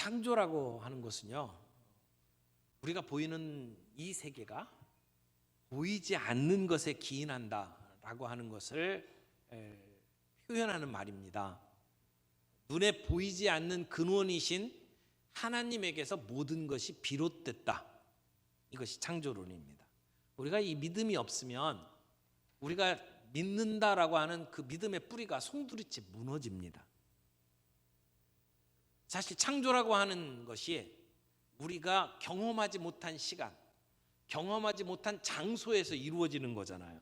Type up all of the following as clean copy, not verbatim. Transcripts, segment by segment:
창조라고 하는 것은요, 우리가 보이는 이 세계가 보이지 않는 것에 기인한다라고 하는 것을 표현하는 말입니다. 눈에 보이지 않는 근원이신 하나님에게서 모든 것이 비롯됐다. 이것이 창조론입니다. 우리가 이 믿음이 없으면 우리가 믿는다라고 하는 그 믿음의 뿌리가 송두리째 무너집니다. 사실 창조라고 하는 것이 우리가 경험하지 못한 시간, 경험하지 못한 장소에서 이루어지는 거잖아요.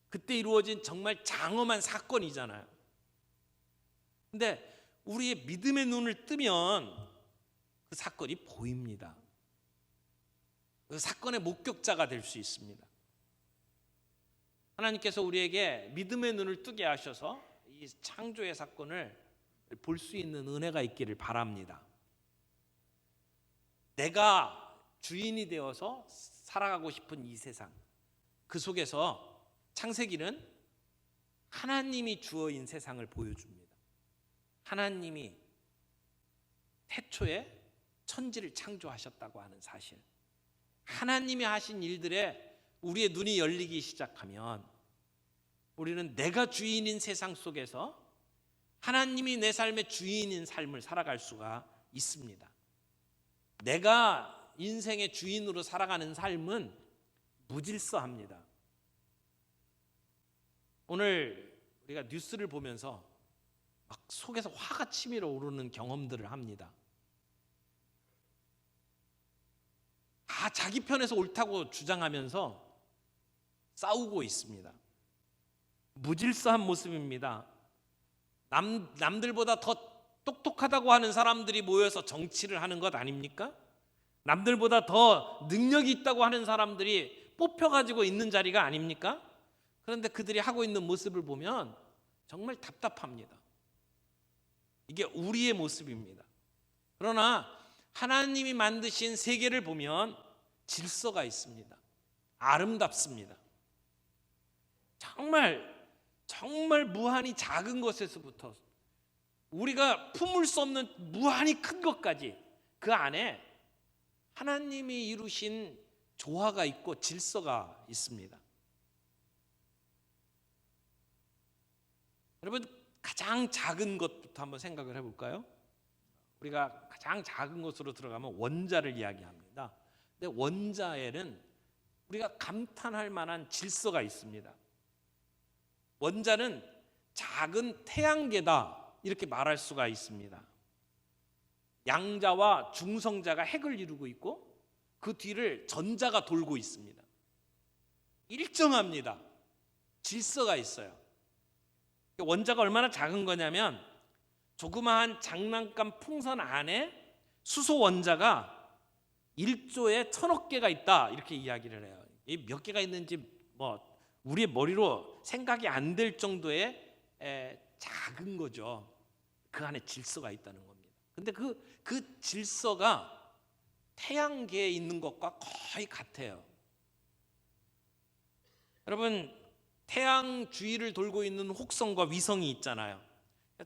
그때 이루어진 정말 장엄한 사건이잖아요. 근데 우리의 믿음의 눈을 뜨면 그 사건이 보입니다. 그 사건의 목격자가 될 수 있습니다. 하나님께서 우리에게 믿음의 눈을 뜨게 하셔서 이 창조의 사건을 볼 수 있는 은혜가 있기를 바랍니다. 내가 주인이 되어서 살아가고 싶은 이 세상, 그 속에서 창세기는 하나님이 주어인 세상을 보여줍니다. 하나님이 태초에 천지를 창조하셨다고 하는 사실, 하나님이 하신 일들에 우리의 눈이 열리기 시작하면 우리는 내가 주인인 세상 속에서 하나님이 내 삶의 주인인 삶을 살아갈 수가 있습니다. 내가 인생의 주인으로 살아가는 삶은 무질서합니다. 오늘 우리가 뉴스를 보면서 막 속에서 화가 치밀어 오르는 경험들을 합니다. 다 자기 편에서 옳다고 주장하면서 싸우고 있습니다. 무질서한 모습입니다. 남들보다 더 똑똑하다고 하는 사람들이 모여서 정치를 하는 것 아닙니까? 남들보다 더 능력이 있다고 하는 사람들이 뽑혀가지고 있는 자리가 아닙니까? 그런데 그들이 하고 있는 모습을 보면 정말 답답합니다. 이게 우리의 모습입니다. 그러나 하나님이 만드신 세계를 보면 질서가 있습니다. 아름답습니다. 정말 무한히 작은 것에서부터 우리가 품을 수 없는 무한히 큰 것까지 그 안에 하나님이 이루신 조화가 있고 질서가 있습니다. 여러분, 가장 작은 것부터 한번 생각을 해볼까요? 우리가 가장 작은 것으로 들어가면 원자를 이야기합니다. 근데 원자에는 우리가 감탄할 만한 질서가 있습니다. 원자는 작은 태양계다 이렇게 말할 수가 있습니다. 양자와 중성자가 핵을 이루고 있고 그 뒤를 전자가 돌고 있습니다. 일정합니다. 질서가 있어요. 원자가 얼마나 작은 거냐면 조그마한 장난감 풍선 안에 수소 원자가 1조에 1000억 개가 있다 이렇게 이야기를 해요. 몇 개가 있는지 우리의 머리로 생각이 안 될 정도의 작은 거죠. 그 안에 질서가 있다는 겁니다. 근데 그 질서가 태양계에 있는 것과 거의 같아요. 여러분, 태양 주위를 돌고 있는 혹성과 위성이 있잖아요.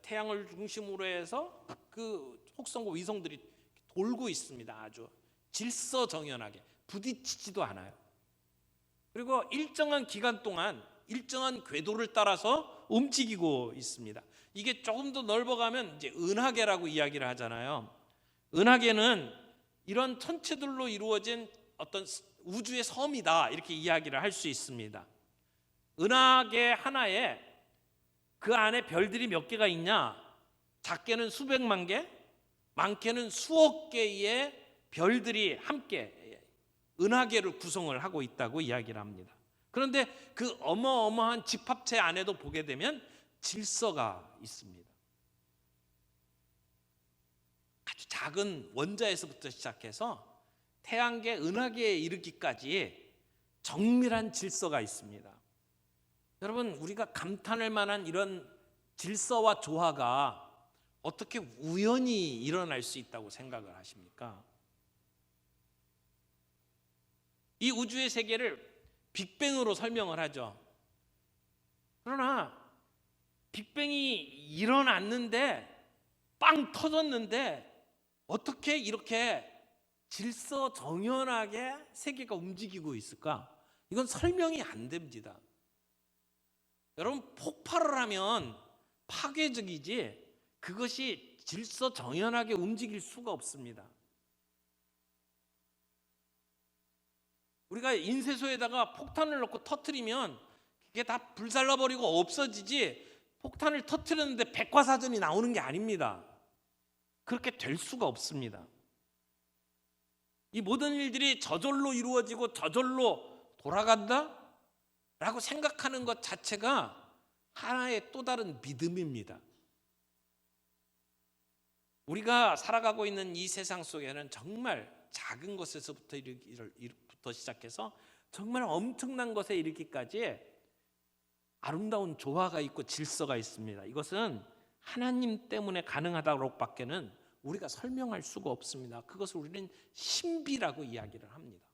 태양을 중심으로 해서 그 혹성과 위성들이 돌고 있습니다. 아주 질서정연하게 부딪히지도 않아요. 그리고 일정한 기간 동안 일정한 궤도를 따라서 움직이고 있습니다. 이게 조금 더 넓어가면 이제 은하계라고 이야기를 하잖아요. 은하계는 이런 천체들로 이루어진 어떤 우주의 섬이다 이렇게 이야기를 할 수 있습니다. 은하계 하나에 그 안에 별들이 몇 개가 있냐? 작게는 수백만 개, 많게는 수억 개의 별들이 함께 은하계를 구성을 하고 있다고 이야기를 합니다. 그런데 그 어마어마한 집합체 안에도 보게 되면 질서가 있습니다. 아주 작은 원자에서부터 시작해서 태양계, 은하계에 이르기까지 정밀한 질서가 있습니다. 여러분, 우리가 감탄할 만한 이런 질서와 조화가 어떻게 우연히 일어날 수 있다고 생각을 하십니까? 이 우주의 세계를 빅뱅으로 설명을 하죠. 그러나 빅뱅이 일어났는데 빵 터졌는데 어떻게 이렇게 질서정연하게 세계가 움직이고 있을까? 이건 설명이 안 됩니다. 여러분, 폭발을 하면 파괴적이지 그것이 질서정연하게 움직일 수가 없습니다. 우리가 인쇄소에다가 폭탄을 넣고 터뜨리면 그게 다 불살라버리고 없어지지, 폭탄을 터뜨렸는데 백과사전이 나오는 게 아닙니다. 그렇게 될 수가 없습니다. 이 모든 일들이 저절로 이루어지고 저절로 돌아간다? 라고 생각하는 것 자체가 하나의 또 다른 믿음입니다. 우리가 살아가고 있는 이 세상 속에는 정말 작은 것에서부터 시작해서 정말 엄청난 것에 이르기까지 아름다운 조화가 있고 질서가 있습니다. 이것은 하나님 때문에 가능하다고밖에는 우리가 설명할 수가 없습니다. 그것을 우리는 신비라고 이야기를 합니다.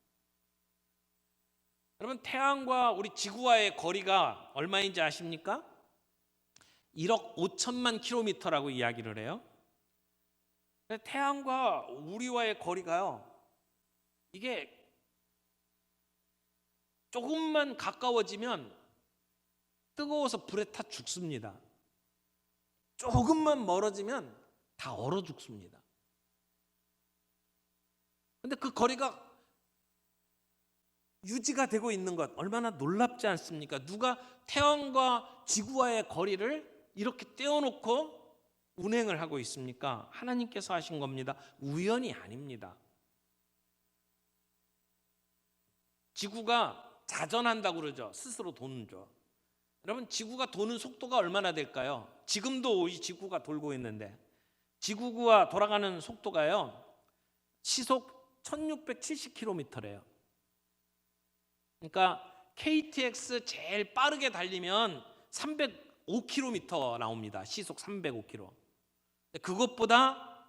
여러분, 태양과 우리 지구와의 거리가 얼마인지 아십니까? 1억 5천만 킬로미터라고 이야기를 해요. 태양과 우리와의 거리가요, 이게 조금만 가까워지면 뜨거워서 불에 타 죽습니다. 조금만 멀어지면 다 얼어 죽습니다. 근데 그 거리가 유지가 되고 있는 것, 얼마나 놀랍지 않습니까? 누가 태양과 지구와의 거리를 이렇게 떼어놓고 운행을 하고 있습니까? 하나님께서 하신 겁니다. 우연이 아닙니다. 지구가 자전한다고 그러죠. 스스로 도는죠. 여러분, 지구가 도는 속도가 얼마나 될까요? 지금도 이 지구가 돌고 있는데 지구가 돌아가는 속도가요, 시속 1670km래요. 그러니까 KTX 제일 빠르게 달리면 305km 나옵니다. 시속 305km. 그것보다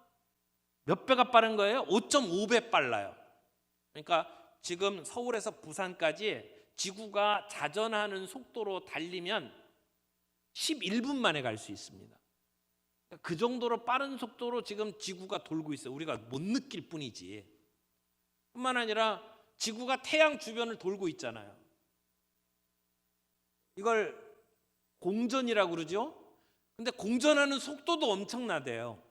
몇 배가 빠른 거예요? 5.5배 빨라요. 그러니까 지금 서울에서 부산까지 지구가 자전하는 속도로 달리면 11분 만에 갈 수 있습니다. 그 정도로 빠른 속도로 지금 지구가 돌고 있어요. 우리가 못 느낄 뿐이지. 뿐만 아니라 지구가 태양 주변을 돌고 있잖아요. 이걸 공전이라고 그러죠. 근데 공전하는 속도도 엄청나대요.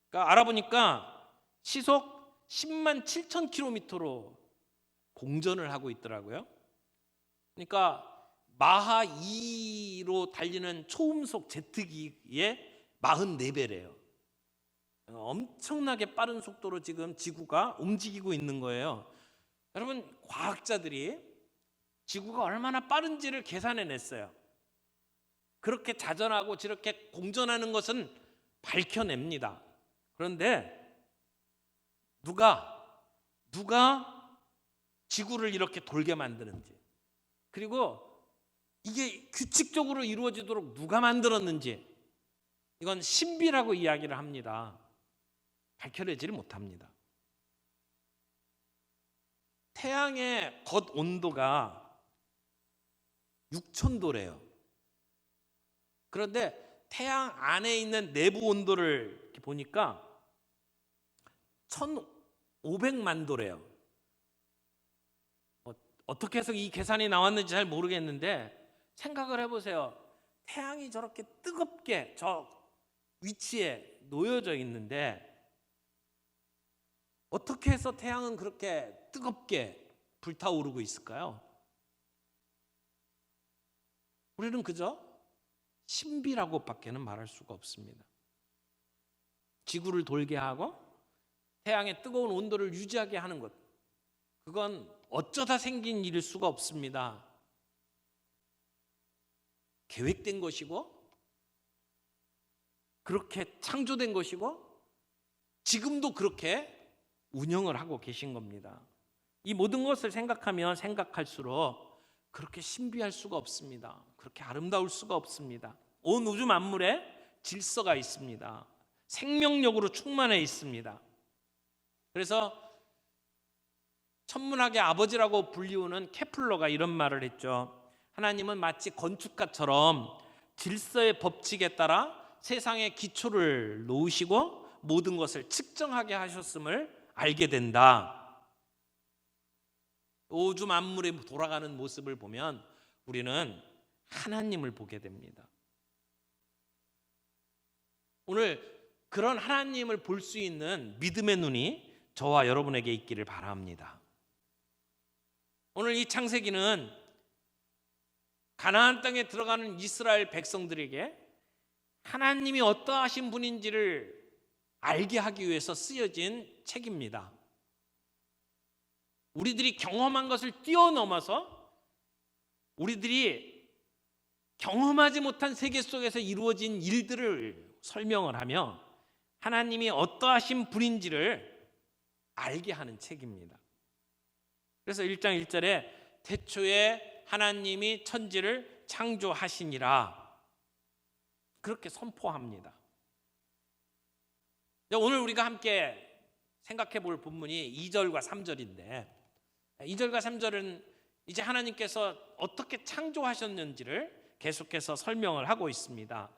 그러니까 알아보니까 시속 10만 7천 킬로미터로 공전을 하고 있더라고요. 그러니까 마하 2로 달리는 초음속 제트기의 44배래요. 엄청나게 빠른 속도로 지금 지구가 움직이고 있는 거예요. 여러분, 과학자들이 지구가 얼마나 빠른지를 계산해냈어요. 그렇게 자전하고 저렇게 공전하는 것은 밝혀냅니다. 그런데 누가 지구를 이렇게 돌게 만드는지, 그리고 이게 규칙적으로 이루어지도록 누가 만들었는지, 이건 신비라고 이야기를 합니다. 밝혀내지를 못합니다. 태양의 겉 온도가 6000도래요. 그런데 태양 안에 있는 내부 온도를 이렇게 보니까 1500만 도래요. 어떻게 해서 이 계산이 나왔는지 잘 모르겠는데 생각을 해보세요. 태양이 저렇게 뜨겁게 저 위치에 놓여져 있는데 어떻게 해서 태양은 그렇게 뜨겁게 불타오르고 있을까요? 우리는 그저 신비라고밖에는 말할 수가 없습니다. 지구를 돌게 하고 태양의 뜨거운 온도를 유지하게 하는 것, 그건 어쩌다 생긴 일일 수가 없습니다. 계획된 것이고 그렇게 창조된 것이고 지금도 그렇게 운영을 하고 계신 겁니다. 이 모든 것을 생각하면 생각할수록 그렇게 신비할 수가 없습니다. 그렇게 아름다울 수가 없습니다. 온 우주 만물에 질서가 있습니다. 생명력으로 충만해 있습니다. 그래서 천문학의 아버지라고 불리우는 케플러가 이런 말을 했죠. 하나님은 마치 건축가처럼 질서의 법칙에 따라 세상의 기초를 놓으시고 모든 것을 측정하게 하셨음을 알게 된다. 우주 만물이 돌아가는 모습을 보면 우리는 하나님을 보게 됩니다. 오늘 그런 하나님을 볼 수 있는 믿음의 눈이 저와 여러분에게 있기를 바랍니다. 오늘 이 창세기는 가나안 땅에 들어가는 이스라엘 백성들에게 하나님이 어떠하신 분인지를 알게 하기 위해서 쓰여진 책입니다. 우리들이 경험한 것을 뛰어넘어서 우리들이 경험하지 못한 세계 속에서 이루어진 일들을 설명을 하며 하나님이 어떠하신 분인지를 알게 하는 책입니다. 그래서 1장 1절에 태초에 하나님이 천지를 창조하시니라 그렇게 선포합니다. 오늘 우리가 함께 생각해 볼 본문이 2절과 3절인데 2절과 3절은 이제 하나님께서 어떻게 창조하셨는지를 계속해서 설명을 하고 있습니다.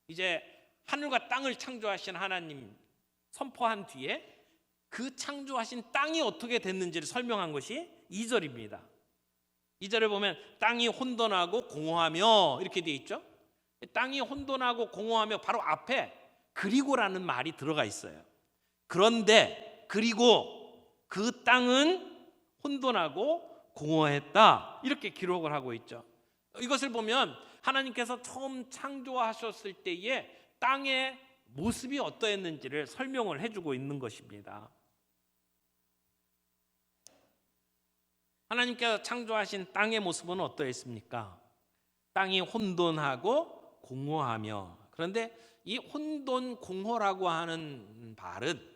이제 하늘과 땅을 창조하신 하나님 선포한 뒤에 그 창조하신 땅이 어떻게 됐는지를 설명한 것이 2절입니다. 2절을 보면 땅이 혼돈하고 공허하며 이렇게 되어 있죠. 땅이 혼돈하고 공허하며 바로 앞에 그리고라는 말이 들어가 있어요. 그런데 그리고 그 땅은 혼돈하고 공허했다 이렇게 기록을 하고 있죠. 이것을 보면 하나님께서 처음 창조하셨을 때의 땅의 모습이 어떠했는지를 설명을 해주고 있는 것입니다. 하나님께서 창조하신 땅의 모습은 어떠했습니까? 땅이 혼돈하고 공허하며. 그런데 이 혼돈 공허라고 하는 말은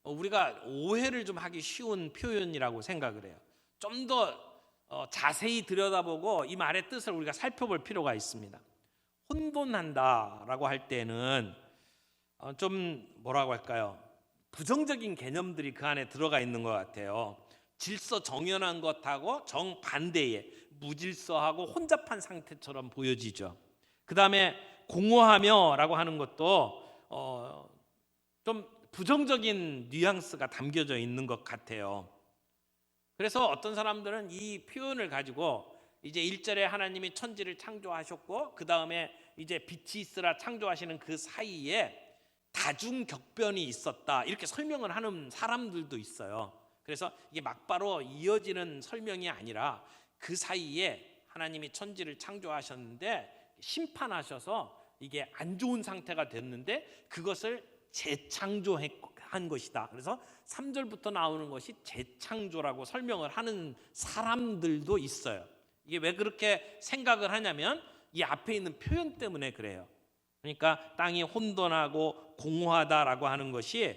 우리가 오해를 좀 하기 쉬운 표현이라고 생각을 해요. 좀 더 자세히 들여다보고 이 말의 뜻을 우리가 살펴볼 필요가 있습니다. 혼돈한다라고 할 때는 좀 뭐라고 할까요? 부정적인 개념들이 그 안에 들어가 있는 것 같아요. 질서 정연한 것하고 정반대의 무질서하고 혼잡한 상태처럼 보여지죠. 그 다음에 공허하며 라고 하는 것도 좀 부정적인 뉘앙스가 담겨져 있는 것 같아요. 그래서 어떤 사람들은 이 표현을 가지고 이제 1절에 하나님이 천지를 창조하셨고 그 다음에 이제 빛이 있으라 창조하시는 그 사이에 다중격변이 있었다 이렇게 설명을 하는 사람들도 있어요. 그래서 이게 막바로 이어지는 설명이 아니라 그 사이에 하나님이 천지를 창조하셨는데 심판하셔서 이게 안 좋은 상태가 됐는데 그것을 재창조한 것이다. 그래서 3절부터 나오는 것이 재창조라고 설명을 하는 사람들도 있어요. 이게 왜 그렇게 생각을 하냐면 이 앞에 있는 표현 때문에 그래요. 그러니까 땅이 혼돈하고 공허하다라고 하는 것이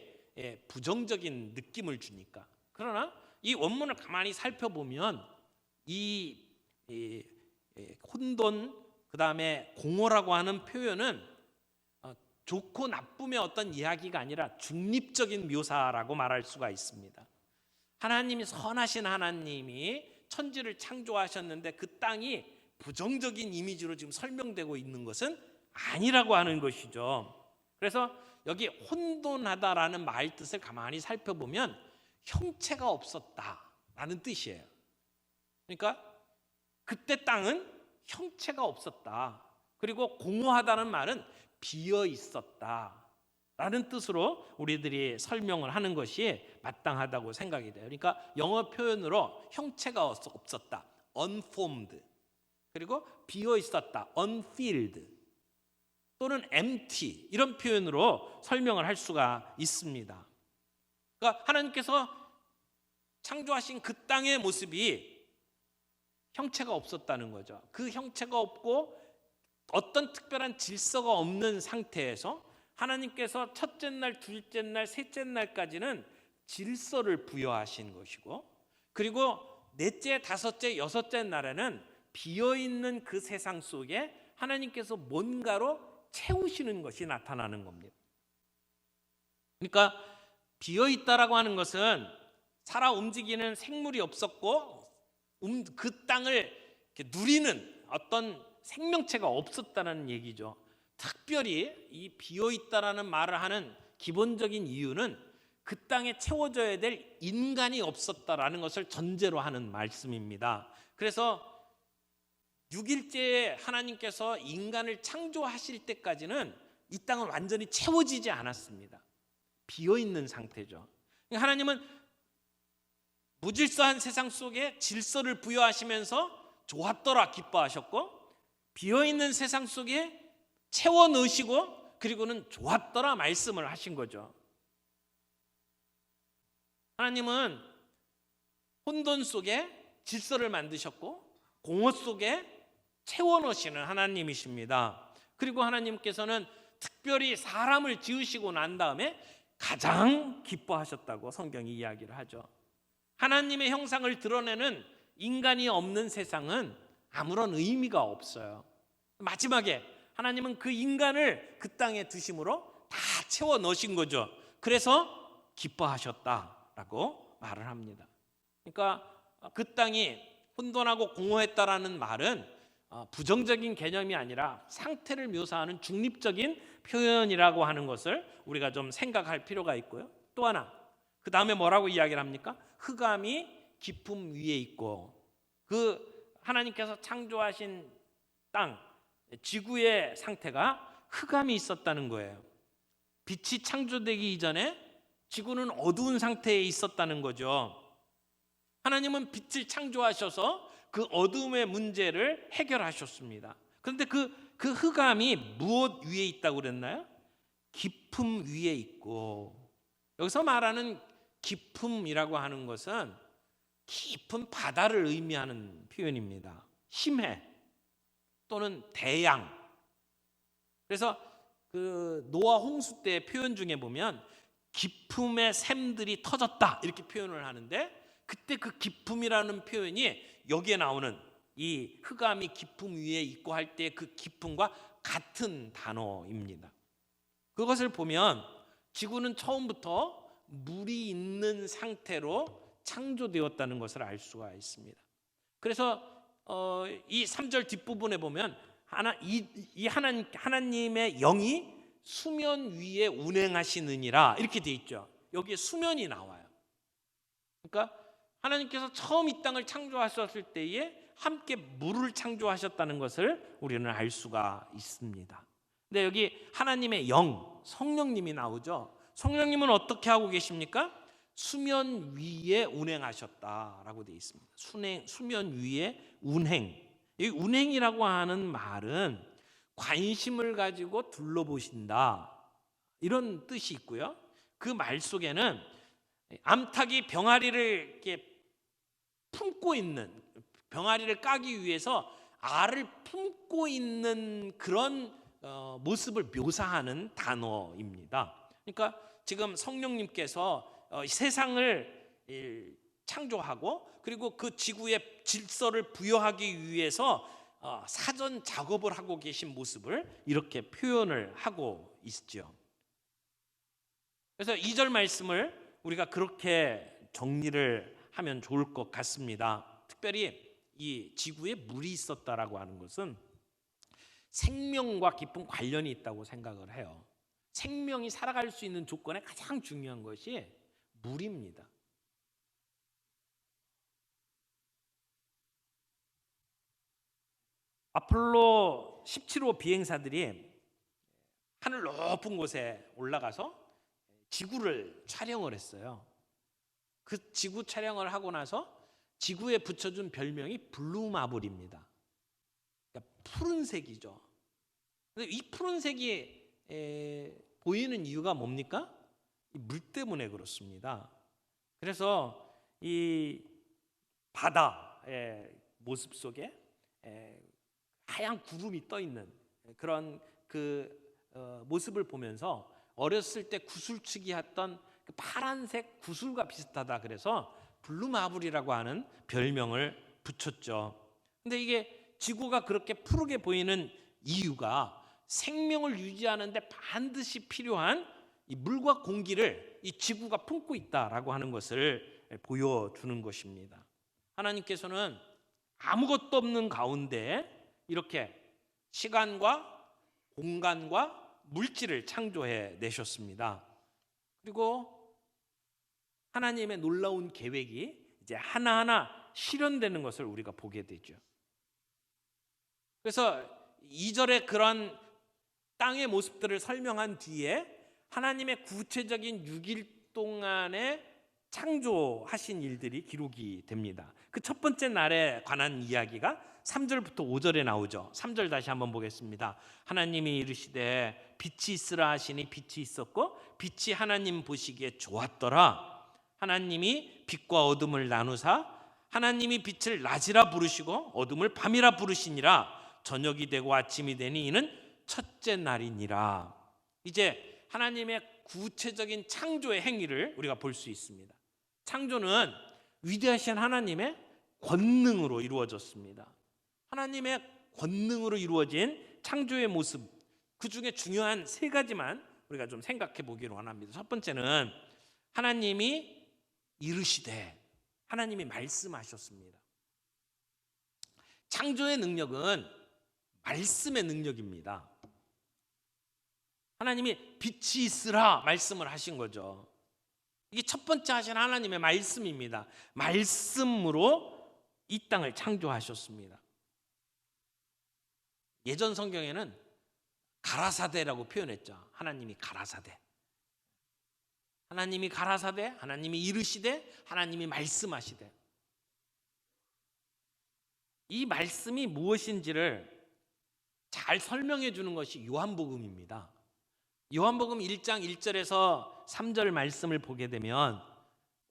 부정적인 느낌을 주니까. 그러나 이 원문을 가만히 살펴보면 이 혼돈 그다음에 공허라고 하는 표현은 좋고 나쁨의 어떤 이야기가 아니라 중립적인 묘사라고 말할 수가 있습니다. 하나님이 선하신 하나님이 천지를 창조하셨는데 그 땅이 부정적인 이미지로 지금 설명되고 있는 것은 아니라고 하는 것이죠. 그래서 여기 혼돈하다라는 말 뜻을 가만히 살펴보면 형체가 없었다라는 뜻이에요. 그러니까 그때 땅은 형체가 없었다. 그리고 공허하다는 말은 비어 있었다라는 뜻으로 우리들이 설명을 하는 것이 마땅하다고 생각이 돼요. 그러니까 영어 표현으로 형체가 없었다, unformed. 그리고 비어 있었다, unfilled. 또는 empty 이런 표현으로 설명을 할 수가 있습니다. 그러니까 하나님께서 창조하신 그 땅의 모습이 형체가 없었다는 거죠. 그 형체가 없고 어떤 특별한 질서가 없는 상태에서 하나님께서 첫째 날, 둘째 날, 셋째 날까지는 질서를 부여하신 것이고 그리고 넷째, 다섯째, 여섯째 날에는 비어있는 그 세상 속에 하나님께서 뭔가로 채우시는 것이 나타나는 겁니다. 그러니까 비어있다라고 하는 것은 살아 움직이는 생물이 없었고 그 땅을 누리는 어떤 생명체가 없었다는 얘기죠. 특별히 이 비어있다라는 말을 하는 기본적인 이유는 그 땅에 채워져야 될 인간이 없었다라는 것을 전제로 하는 말씀입니다. 그래서 6일째에 하나님께서 인간을 창조하실 때까지는 이 땅은 완전히 채워지지 않았습니다. 비어있는 상태죠. 하나님은 무질서한 세상 속에 질서를 부여하시면서 좋았더라 기뻐하셨고, 비어있는 세상 속에 채워 넣으시고, 그리고는 좋았더라 말씀을 하신 거죠. 하나님은 혼돈 속에 질서를 만드셨고 공허 속에 채워 넣으시는 하나님이십니다. 그리고 하나님께서는 특별히 사람을 지으시고 난 다음에 가장 기뻐하셨다고 성경이 이야기를 하죠. 하나님의 형상을 드러내는 인간이 없는 세상은 아무런 의미가 없어요. 마지막에 하나님은 그 인간을 그 땅에 두심으로 다 채워 넣으신 거죠. 그래서 기뻐하셨다라고 말을 합니다. 그러니까 그 땅이 혼돈하고 공허했다라는 말은 부정적인 개념이 아니라 상태를 묘사하는 중립적인 표현이라고 하는 것을 우리가 좀 생각할 필요가 있고요. 또 하나, 그 다음에 뭐라고 이야기를 합니까? 흑암이 깊음 위에 있고, 그 하나님께서 창조하신 땅, 지구의 상태가 흑암이 있었다는 거예요. 빛이 창조되기 이전에 지구는 어두운 상태에 있었다는 거죠. 하나님은 빛을 창조하셔서 그 어둠의 문제를 해결하셨습니다. 그런데 그 흑암이 무엇 위에 있다고 그랬나요? 깊음 위에 있고, 여기서 말하는 깊음이라고 하는 것은 깊은 바다를 의미하는 표현입니다. 심해 또는 대양. 그래서 그 노아 홍수 때 표현 중에 보면 깊음의 샘들이 터졌다 이렇게 표현을 하는데, 그때 그 깊음이라는 표현이 여기에 나오는 이 흑암이 깊음 위에 있고 할 때 그 깊음과 같은 단어입니다. 그것을 보면 지구는 처음부터 물이 있는 상태로 창조되었다는 것을 알 수가 있습니다. 그래서 이 3절 뒷부분에 보면 하나님의 영이 수면 위에 운행하시느니라 이렇게 돼 있죠. 여기에 수면이 나와요. 그러니까 하나님께서 처음 이 땅을 창조하셨을 때에 함께 물을 창조하셨다는 것을 우리는 알 수가 있습니다. 근데 여기 하나님의 영, 성령님이 나오죠. 성령님은 어떻게 하고 계십니까? 수면 위에 운행하셨다라고 되어 있습니다. 수면 위에 운행. 이 운행이라고 하는 말은 관심을 가지고 둘러보신다 이런 뜻이 있고요. 그 말 속에는 암탉이 병아리를 이렇게 품고 있는, 병아리를 까기 위해서 알을 품고 있는 그런 모습을 묘사하는 단어입니다. 그러니까 지금 성령님께서 세상을 창조하고 그리고 그 지구에 질서를 부여하기 위해서 사전 작업을 하고 계신 모습을 이렇게 표현을 하고 있죠. 그래서 2절 말씀을 우리가 그렇게 정리를 하면 좋을 것 같습니다. 특별히 이 지구에 물이 있었다라고 하는 것은 생명과 깊은 관련이 있다고 생각을 해요. 생명이 살아갈 수 있는 조건에 가장 중요한 것이 물입니다. 아폴로 17호 비행사들이 하늘 높은 곳에 올라가서 지구를 촬영을 했어요. 그 지구 촬영을 하고 나서 지구에 붙여준 별명이 블루마블입니다. 그러니까 푸른색이죠. 근데 이 푸른색이 보이는 이유가 뭡니까? 물 때문에 그렇습니다. 그래서 이 바다의 모습 속에 하얀 구름이 떠 있는 그런 모습을 보면서 어렸을 때 구슬치기 했던 그 파란색 구슬과 비슷하다 그래서 블루마블이라고 하는 별명을 붙였죠. 근데 이게 지구가 그렇게 푸르게 보이는 이유가 생명을 유지하는데 반드시 필요한 이 물과 공기를 이 지구가 품고 있다라고 하는 것을 보여주는 것입니다. 하나님께서는 아무것도 없는 가운데 이렇게 시간과 공간과 물질을 창조해 내셨습니다. 그리고 하나님의 놀라운 계획이 이제 하나하나 실현되는 것을 우리가 보게 되죠. 그래서 2절에 그런 땅의 모습들을 설명한 뒤에 하나님의 구체적인 6일 동안의 창조하신 일들이 기록이 됩니다. 그 첫 번째 날에 관한 이야기가 3절부터 5절에 나오죠. 3절 다시 한번 보겠습니다. 하나님이 이르시되 빛이 있으라 하시니 빛이 있었고 빛이 하나님 보시기에 좋았더라. 하나님이 빛과 어둠을 나누사 하나님이 빛을 낮이라 부르시고 어둠을 밤이라 부르시니라. 저녁이 되고 아침이 되니 이는 첫째 날이니라. 이제 하나님의 구체적인 창조의 행위를 우리가 볼 수 있습니다. 창조는 위대하신 하나님의 권능으로 이루어졌습니다. 하나님의 권능으로 이루어진 창조의 모습, 그 중에 중요한 세 가지만 우리가 좀 생각해 보기로 원합니다. 첫 번째는 하나님이 이르시되, 하나님이 말씀하셨습니다. 창조의 능력은 말씀의 능력입니다. 하나님이 빛이 있으라 말씀을 하신 거죠. 이게 첫 번째 하신 하나님의 말씀입니다. 말씀으로 이 땅을 창조하셨습니다. 예전 성경에는 가라사대라고 표현했죠. 하나님이 가라사대. 하나님이 가라사대, 하나님이 이르시되, 하나님이 말씀하시되. 이 말씀이 무엇인지를 잘 설명해 주는 것이 요한복음입니다. 요한복음 1장 1절에서 3절 말씀을 보게 되면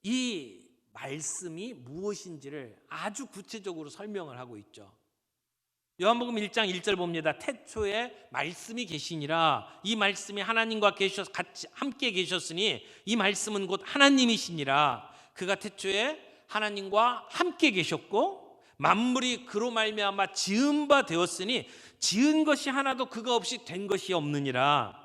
이 말씀이 무엇인지를 아주 구체적으로 설명을 하고 있죠. 요한복음 1장 1절 봅니다. 태초에 말씀이 계시니라. 이 말씀이 하나님과 같이 함께 계셨으니 이 말씀은 곧 하나님이시니라. 그가 태초에 하나님과 함께 계셨고 만물이 그로 말미암아 지은 바 되었으니 지은 것이 하나도 그가 없이 된 것이 없느니라.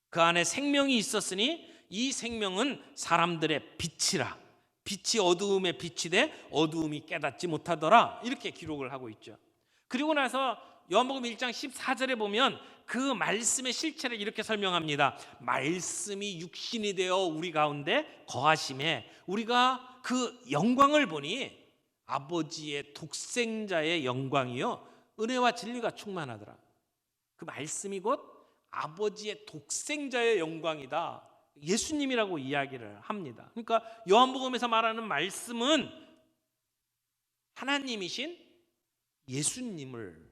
그 안에 생명이 있었으니 이 생명은 사람들의 빛이라. 빛이 어두움에 빛이 돼 어두움이 깨닫지 못하더라. 이렇게 기록을 하고 있죠. 그리고 나서 요한복음 1장 14절에 보면 그 말씀의 실체를 이렇게 설명합니다. 말씀이 육신이 되어 우리 가운데 거하심에 우리가 그 영광을 보니 아버지의 독생자의 영광이요 은혜와 진리가 충만하더라. 그 말씀이 곧 아버지의 독생자의 영광이다. 예수님이라고 이야기를 합니다. 그러니까 요한복음에서 말하는 말씀은 하나님이신 예수님을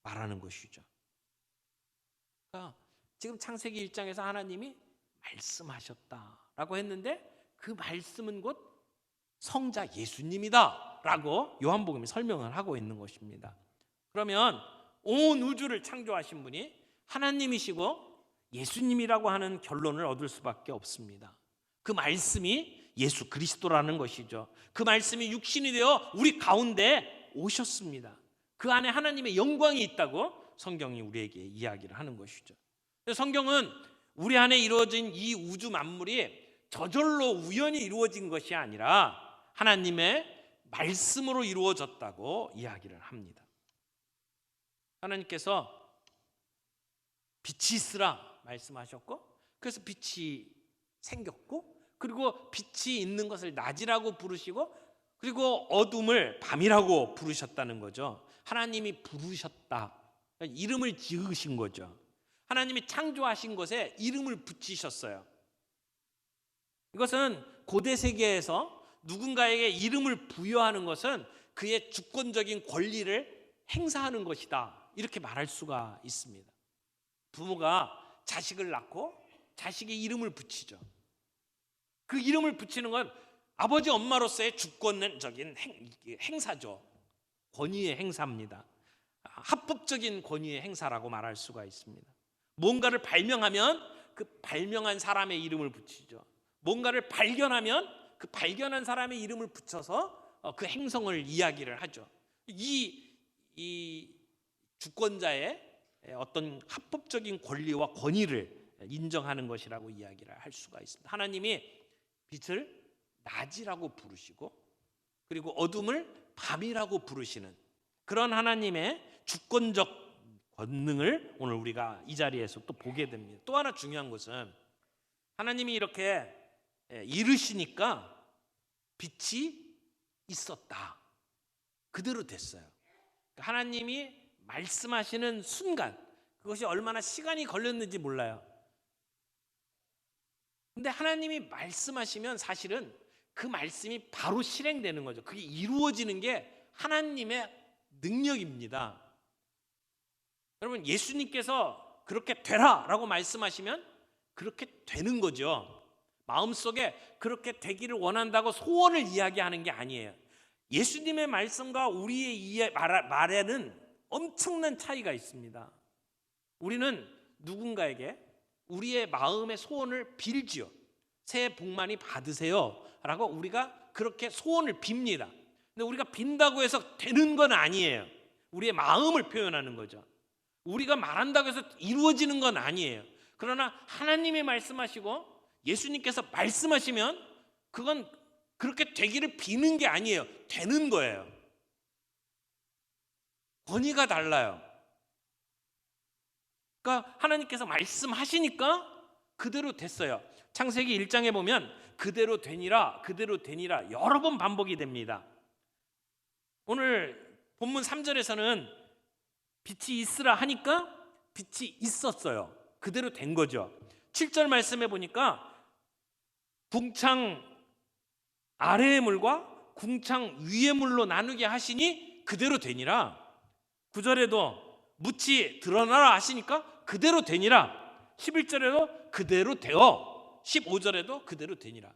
말하는 것이죠. 그러니까 지금 창세기 1장에서 하나님이 말씀하셨다라고 했는데 그 말씀은 곧 성자 예수님이다 라고 요한복음이 설명을 하고 있는 것입니다. 그러면 온 우주를 창조하신 분이 하나님이시고 예수님이라고 하는 결론을 얻을 수밖에 없습니다. 그 말씀이 예수 그리스도라는 것이죠. 그 말씀이 육신이 되어 우리 가운데 오셨습니다. 그 안에 하나님의 영광이 있다고 성경이 우리에게 이야기를 하는 것이죠. 성경은 우리 안에 이루어진 이 우주 만물이 저절로 우연히 이루어진 것이 아니라 하나님의 말씀으로 이루어졌다고 이야기를 합니다. 하나님께서 빛이 있으라 말씀하셨고 그래서 빛이 생겼고 그리고 빛이 있는 것을 낮이라고 부르시고 그리고 어둠을 밤이라고 부르셨다는 거죠. 하나님이 부르셨다. 이름을 지으신 거죠. 하나님이 창조하신 것에 이름을 붙이셨어요. 이것은 고대 세계에서 누군가에게 이름을 부여하는 것은 그의 주권적인 권리를 행사하는 것이다. 이렇게 말할 수가 있습니다. 부모가 자식을 낳고 자식의 이름을 붙이죠. 그 이름을 붙이는 건 아버지 엄마로서의 주권적인 행사죠. 권위의 행사입니다. 합법적인 권위의 행사라고 말할 수가 있습니다. 뭔가를 발명하면 그 발명한 사람의 이름을 붙이죠. 뭔가를 발견하면 그 발견한 사람의 이름을 붙여서 그 행성을 이야기를 하죠. 이 주권자의 어떤 합법적인 권리와 권위를 인정하는 것이라고 이야기를 할 수가 있습니다. 하나님이 빛을 낮이라고 부르시고 그리고 어둠을 밤이라고 부르시는 그런 하나님의 주권적 권능을 오늘 우리가 이 자리에서 또 보게 됩니다. 또 하나 중요한 것은 하나님이 이렇게 이르시니까 빛이 있었다. 그대로 됐어요. 하나님이 말씀하시는 순간, 그것이 얼마나 시간이 걸렸는지 몰라요. 근데 하나님이 말씀하시면 사실은 그 말씀이 바로 실행되는 거죠. 그게 이루어지는 게 하나님의 능력입니다. 여러분, 예수님께서 그렇게 되라라고 말씀하시면 그렇게 되는 거죠. 마음속에 그렇게 되기를 원한다고 소원을 이야기하는 게 아니에요. 예수님의 말씀과 우리의 말에는 엄청난 차이가 있습니다. 우리는 누군가에게 우리의 마음의 소원을 빌지요. 새해 복 많이 받으세요 라고 우리가 그렇게 소원을 빕니다. 근데 우리가 빈다고 해서 되는 건 아니에요. 우리의 마음을 표현하는 거죠. 우리가 말한다고 해서 이루어지는 건 아니에요. 그러나 하나님이 말씀하시고 예수님께서 말씀하시면 그건 그렇게 되기를 비는 게 아니에요. 되는 거예요. 권위가 달라요. 그러니까 하나님께서 말씀하시니까 그대로 됐어요. 창세기 1장에 보면 그대로 되니라 그대로 되니라 여러 번 반복이 됩니다. 오늘 본문 3절에서는 빛이 있으라 하니까 빛이 있었어요. 그대로 된 거죠. 7절 말씀해 보니까 궁창 아래의 물과 궁창 위의 물로 나누게 하시니 그대로 되니라. 9절에도 묻이 드러나라 하시니까 그대로 되니라. 11절에도 그대로 되어 15절에도 그대로 되니라.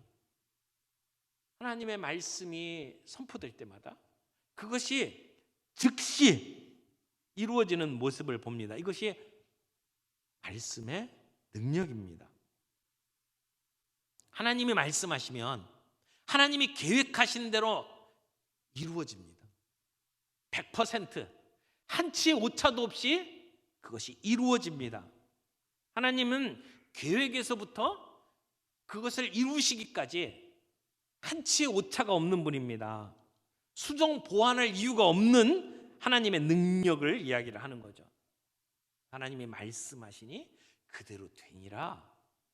하나님의 말씀이 선포될 때마다 그것이 즉시 이루어지는 모습을 봅니다. 이것이 말씀의 능력입니다. 하나님이 말씀하시면 하나님이 계획하신 대로 이루어집니다. 100% 한치의 오차도 없이 그것이 이루어집니다. 하나님은 계획에서부터 그것을 이루시기까지 한치의 오차가 없는 분입니다. 수정 보완할 이유가 없는 하나님의 능력을 이야기를 하는 거죠. 하나님이 말씀하시니 그대로 되니라.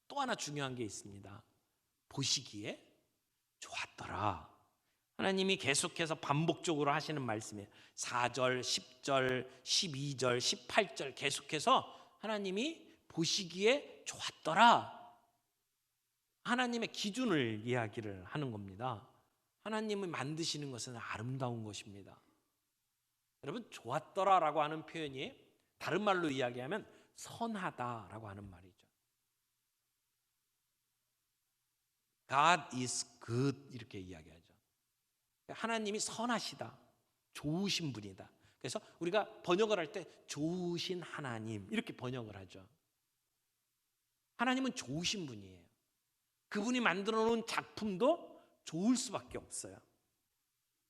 또 하나 중요한 게 있습니다. 보시기에 좋았더라. 하나님이 계속해서 반복적으로 하시는 말씀이에요. 4절, 10절, 12절, 18절 계속해서 하나님이 보시기에 좋았더라. 하나님의 기준을 이야기를 하는 겁니다. 하나님이 만드시는 것은 아름다운 것입니다. 여러분, 좋았더라라고 하는 표현이 다른 말로 이야기하면 선하다라고 하는 말이죠. God is good 이렇게 이야기하죠. 하나님이 선하시다, 좋으신 분이다. 그래서 우리가 번역을 할 때 좋으신 하나님 이렇게 번역을 하죠. 하나님은 좋으신 분이에요. 그분이 만들어 놓은 작품도 좋을 수밖에 없어요.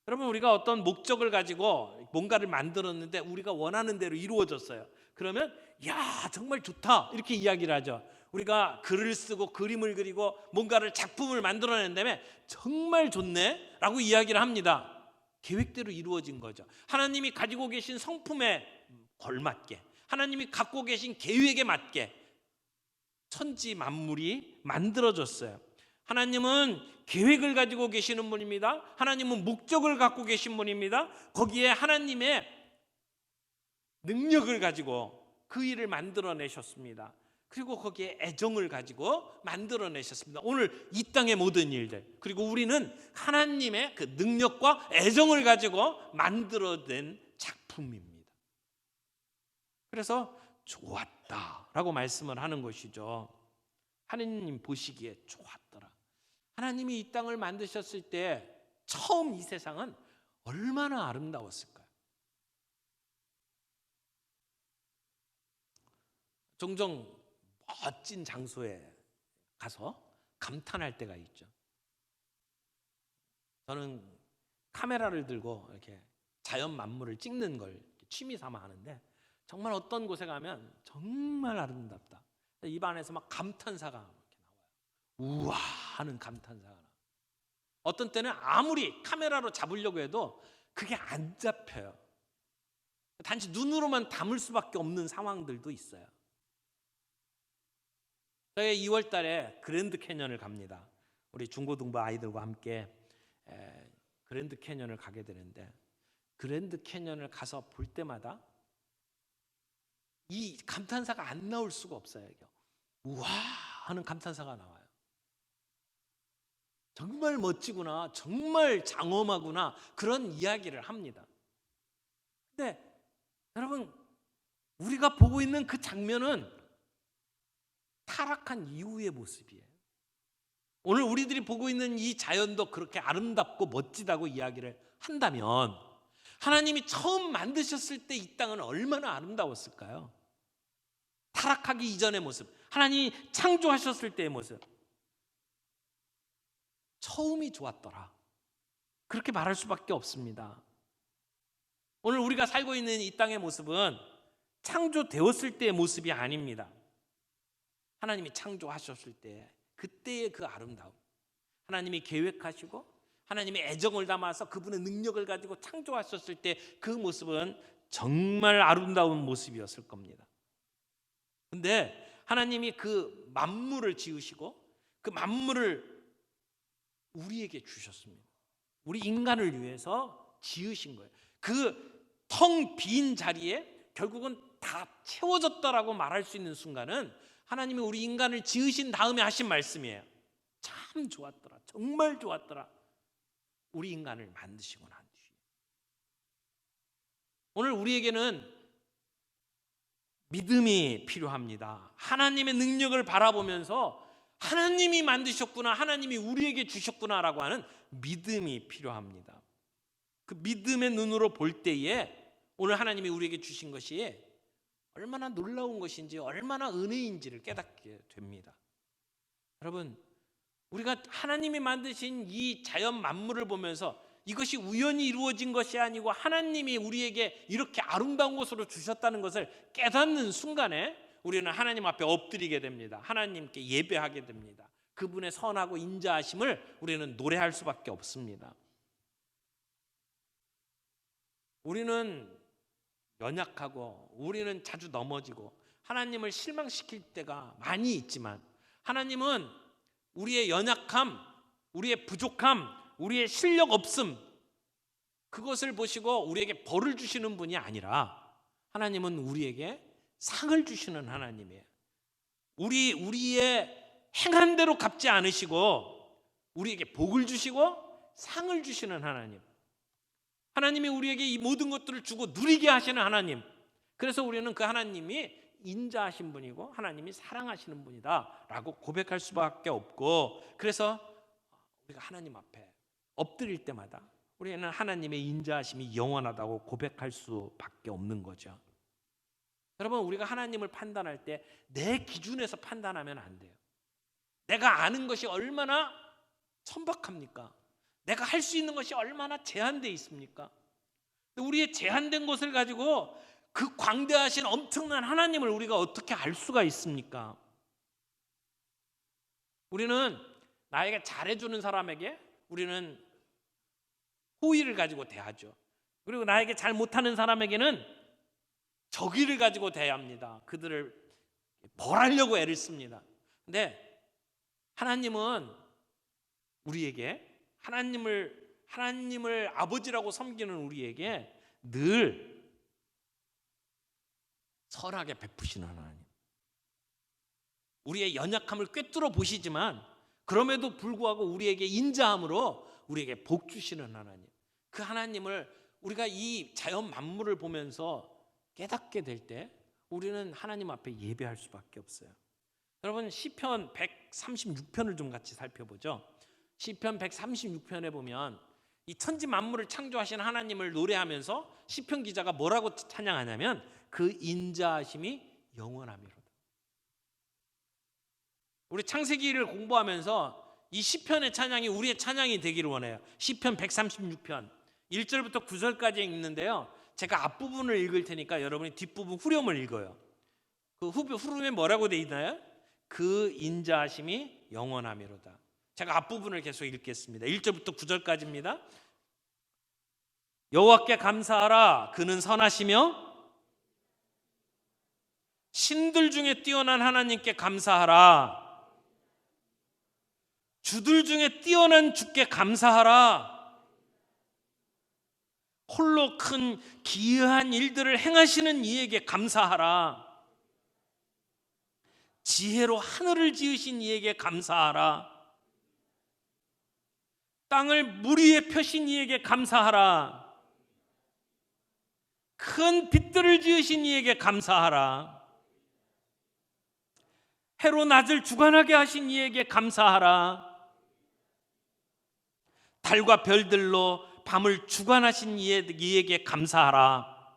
여러분, 우리가 어떤 목적을 가지고 뭔가를 만들었는데 우리가 원하는 대로 이루어졌어요. 그러면 야, 정말 좋다 이렇게 이야기를 하죠. 우리가 글을 쓰고 그림을 그리고 뭔가를 작품을 만들어낸 다음에 정말 좋네 라고 이야기를 합니다. 계획대로 이루어진 거죠. 하나님이 가지고 계신 성품에 걸맞게, 하나님이 갖고 계신 계획에 맞게 천지 만물이 만들어졌어요. 하나님은 계획을 가지고 계시는 분입니다. 하나님은 목적을 갖고 계신 분입니다. 거기에 하나님의 능력을 가지고 그 일을 만들어내셨습니다. 그리고 거기에 애정을 가지고 만들어내셨습니다. 오늘 이 땅의 모든 일들, 그리고 우리는 하나님의 그 능력과 애정을 가지고 만들어낸 작품입니다. 그래서 좋았다라고 말씀을 하는 것이죠. 하나님 보시기에 좋았더라. 하나님이 이 땅을 만드셨을 때 처음 이 세상은 얼마나 아름다웠을까요? 종종 멋진 장소에 가서 감탄할 때가 있죠. 저는 카메라를 들고 이렇게 자연 만물을 찍는 걸 취미 삼아 하는데 정말 어떤 곳에 가면 정말 아름답다. 입안에서 막 감탄사가 이렇게 나와요. 우와 하는 감탄사가 나와요. 어떤 때는 아무리 카메라로 잡으려고 해도 그게 안 잡혀요. 단지 눈으로만 담을 수밖에 없는 상황들도 있어요. 저희 2월 달에 그랜드 캐년을 갑니다. 우리 중고등부 아이들과 함께 그랜드 캐년을 가게 되는데, 그랜드 캐년을 가서 볼 때마다 이 감탄사가 안 나올 수가 없어요. 우와 하는 감탄사가 나와요. 정말 멋지구나, 정말 장엄하구나, 그런 이야기를 합니다. 근데 여러분, 우리가 보고 있는 그 장면은 타락한 이후의 모습이에요. 오늘 우리들이 보고 있는 이 자연도 그렇게 아름답고 멋지다고 이야기를 한다면, 하나님이 처음 만드셨을 때 이 땅은 얼마나 아름다웠을까요? 타락하기 이전의 모습, 하나님이 창조하셨을 때의 모습, 처음이 좋았더라, 그렇게 말할 수밖에 없습니다. 오늘 우리가 살고 있는 이 땅의 모습은 창조되었을 때의 모습이 아닙니다. 하나님이 창조하셨을 때 그때의 그 아름다움, 하나님이 계획하시고 하나님의 애정을 담아서 그분의 능력을 가지고 창조하셨을 때 그 모습은 정말 아름다운 모습이었을 겁니다. 근데 하나님이 그 만물을 지으시고 그 만물을 우리에게 주셨습니다. 우리 인간을 위해서 지으신 거예요. 그 텅 빈 자리에 결국은 다 채워졌다라고 말할 수 있는 순간은 하나님이 우리 인간을 지으신 다음에 하신 말씀이에요. 참 좋았더라, 정말 좋았더라, 우리 인간을 만드시고 난 뒤에. 오늘 우리에게는 믿음이 필요합니다. 하나님의 능력을 바라보면서 하나님이 만드셨구나, 하나님이 우리에게 주셨구나라고 하는 믿음이 필요합니다. 그 믿음의 눈으로 볼 때에 오늘 하나님이 우리에게 주신 것이 얼마나 놀라운 것인지, 얼마나 은혜인지를 깨닫게 됩니다. 여러분, 우리가 하나님이 만드신 이 자연 만물을 보면서 이것이 우연히 이루어진 것이 아니고 하나님이 우리에게 이렇게 아름다운 것으로 주셨다는 것을 깨닫는 순간에 우리는 하나님 앞에 엎드리게 됩니다. 하나님께 예배하게 됩니다. 그분의 선하고 인자하심을 우리는 노래할 수밖에 없습니다. 우리는 연약하고 우리는 자주 넘어지고 하나님을 실망시킬 때가 많이 있지만, 하나님은 우리의 연약함, 우리의 부족함, 우리의 실력 없음, 그것을 보시고 우리에게 벌을 주시는 분이 아니라 하나님은 우리에게 상을 주시는 하나님이에요. 우리의 행한 대로 갚지 않으시고 우리에게 복을 주시고 상을 주시는 하나님. 하나님이 우리에게 이 모든 것들을 주고 누리게 하시는 하나님. 그래서 우리는 그 하나님이 인자하신 분이고 하나님이 사랑하시는 분이다 라고 고백할 수밖에 없고, 그래서 우리가 하나님 앞에 엎드릴 때마다 우리는 하나님의 인자하심이 영원하다고 고백할 수밖에 없는 거죠. 여러분, 우리가 하나님을 판단할 때 내 기준에서 판단하면 안 돼요. 내가 아는 것이 얼마나 천박합니까? 내가 할 수 있는 것이 얼마나 제한되어 있습니까? 우리의 제한된 것을 가지고 그 광대하신 엄청난 하나님을 우리가 어떻게 알 수가 있습니까? 우리는 나에게 잘해주는 사람에게 우리는 호의를 가지고 대하죠. 그리고 나에게 잘 못하는 사람에게는 적의를 가지고 대합니다. 그들을 벌하려고 애를 씁니다. 근데 하나님은 우리에게 하나님을 아버지라고 섬기는 우리에게 늘 선하게 베푸시는 하나님. 우리의 연약함을 꿰뚫어 보시지만 그럼에도 불구하고 우리에게 인자함으로 우리에게 복 주시는 하나님. 그 하나님을 우리가 이 자연 만물을 보면서 깨닫게 될 때 우리는 하나님 앞에 예배할 수밖에 없어요. 여러분, 시편 136편을 좀 같이 살펴보죠. 시편 136편에 보면 이 천지 만물을 창조하신 하나님을 노래하면서 시편 기자가 뭐라고 찬양하냐면 그 인자하심이 영원하미로다. 우리 창세기를 공부하면서 이 시편의 찬양이 우리의 찬양이 되기를 원해요. 시편 136편 1절부터 9절까지 읽는데요, 제가 앞부분을 읽을 테니까 여러분이 뒷부분 후렴을 읽어요. 그 후렴에 뭐라고 되어 있나요? 그 인자하심이 영원하미로다. 제가 앞부분을 계속 읽겠습니다. 1절부터 9절까지입니다. 여호와께 감사하라. 그는 선하시며 신들 중에 뛰어난 하나님께 감사하라. 주들 중에 뛰어난 주께 감사하라. 홀로 큰 기이한 일들을 행하시는 이에게 감사하라. 지혜로 하늘을 지으신 이에게 감사하라. 땅을 물 위에 펴신 이에게 감사하라. 큰 빛들을 지으신 이에게 감사하라. 해로 낮을 주관하게 하신 이에게 감사하라. 달과 별들로 밤을 주관하신 이에게 감사하라.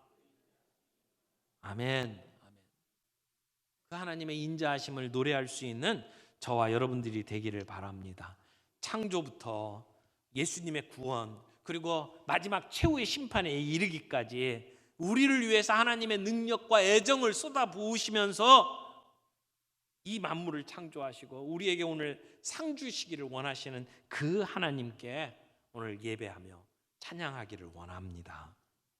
아멘. 그 하나님의 인자하심을 노래할 수 있는 저와 여러분들이 되기를 바랍니다. 창조부터 예수님의 구원, 그리고 마지막 최후의 심판에 이르기까지 우리를 위해서 하나님의 능력과 애정을 쏟아 부으시면서 이 만물을 창조하시고 우리에게 오늘 상 주시기를 원하시는 그 하나님께 오늘 예배하며 찬양하기를 원합니다.